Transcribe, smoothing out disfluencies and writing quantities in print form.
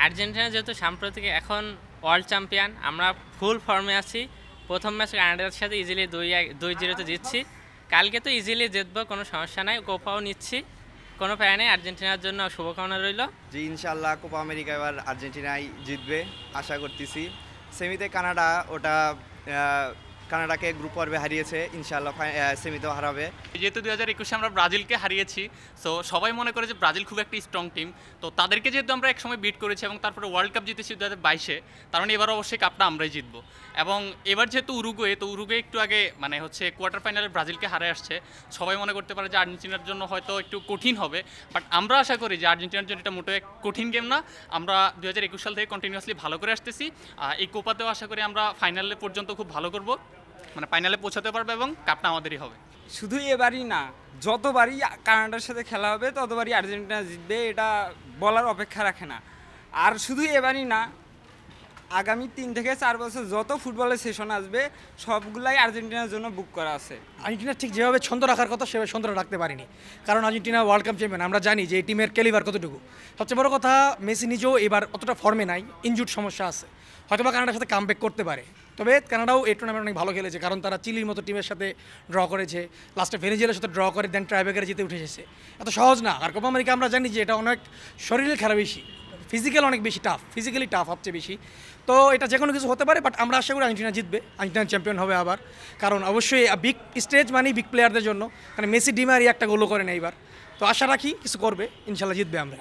Argentina যেহেতু সাম্প্রতিক এখন ওয়ার্ল্ড চ্যাম্পিয়ন, আমরা ফুল ফর্মে আছি। প্রথম ম্যাচ কানাডার সাথে ইজিলি 2-0 জিতছি। কালকে তো ইজিলি জিতবো, কোনো সমস্যা নাই। কোপাও নিচ্ছি, কোনো প্যারা নেই। আর্জেন্টিনার জন্য শুভকামনা রইল। জি, ইনশাল্লাহ কোপা আমেরিকা এবার আর্জেন্টিনাই জিতবে আশা করতেছি। সেমিতে কানাডা, ওটা কানাডাকে গ্রুপ পর্বে হারিয়েছে, ইনশাল্লাহ সেমিতেও হারাবে। যেহেতু 2021 আমরা ব্রাজিলকে হারিয়েছি, সো সবাই মনে করে যে ব্রাজিল খুব একটা স্ট্রং টিম। তো তাদেরকে যেহেতু আমরা একসময় বিট করেছি এবং তারপরে ওয়ার্ল্ড কাপ জিতেছি 2022-এ, তার মানে এবার অবশ্যই কাপটা আমরাই জিতবো। এবং এবার যেহেতু উরুগুয়ে, তো উরুগুয়ে একটু আগে মানে হচ্ছে কোয়ার্টার ফাইনালে ব্রাজিলকে হারে আসছে, সবাই মনে করতে পারে যে আর্জেন্টিনার জন্য হয়তো একটু কঠিন হবে। বাট আমরা আশা করি যে আর্জেন্টিনার জন্য এটা মোটেও এক কঠিন গেম না। আমরা 2021 সাল থেকে কন্টিনিউয়াসলি ভালো করে আসতেছি। এই কোপাতেও আশা করি আমরা ফাইনালে পর্যন্ত খুব ভালো করব, মানে ফাইনালে পৌঁছাতে পারবে এবং কাপটা আমাদেরই হবে। শুধু এবারই না, যতবারই কানাডার সাথে খেলা হবে ততবারই আর্জেন্টিনা জিতবে, এটা বলার অপেক্ষা রাখে না। আর শুধু এবারই না, আগামী 3 থেকে 4 বছর যত ফুটবলের সেশন আসবে সবগুলাই আর্জেন্টিনার জন্য বুক করা আছে। আর্জেন্টিনা ঠিক যেভাবে ছন্দ রাখার কথা সেভাবে ছন্দ রাখতে পারিনি, কারণ আর্জেন্টিনা ওয়ার্ল্ড কাপ চ্যাম্পিয়ন। আমরা জানি যে এই টিমের ক্যালিবার কতটুকু। সবচেয়ে বড় কথা, মেসি নিজেও এবার অতটা ফর্মে নাই, ইনজুড সমস্যা আছে। হয়তোবা কানাডার সাথে কামব্যাক করতে পারে, তবে কানাডাও এই টুর্নামেন্ট অনেক ভালো খেলেছে, কারণ তারা চিলির মতো টিমের সাথে ড্র করেছে, লাস্টে ভেনেজুয়েলার সাথে ড্র করে দেন ট্রাইব্রেকারে জিতে উঠে এসেছে। এত সহজ না। আর কোপা আমেরিকা আমরা জানি যে এটা অনেক শরীরের খেলা বেশি, ফিজিক্যাল অনেক বেশি টাফ, ফিজিক্যালি টাফ সবচেয়ে বেশি। তো এটা যে কোনো কিছু হতে পারে, বাট আমরা আশা করি আর্জেন্টিনা জিতবে, আর্জেন্টিনা চ্যাম্পিয়ন হবে আবার। কারণ অবশ্যই বিগ স্টেজ মানেই বিগ প্লেয়ারদের জন্য, মানে মেসি ডিমারি একটা গোলও করে না এইবার। তো আশা রাখি কিছু করবে, ইনশাল্লাহ জিতবে আমরা।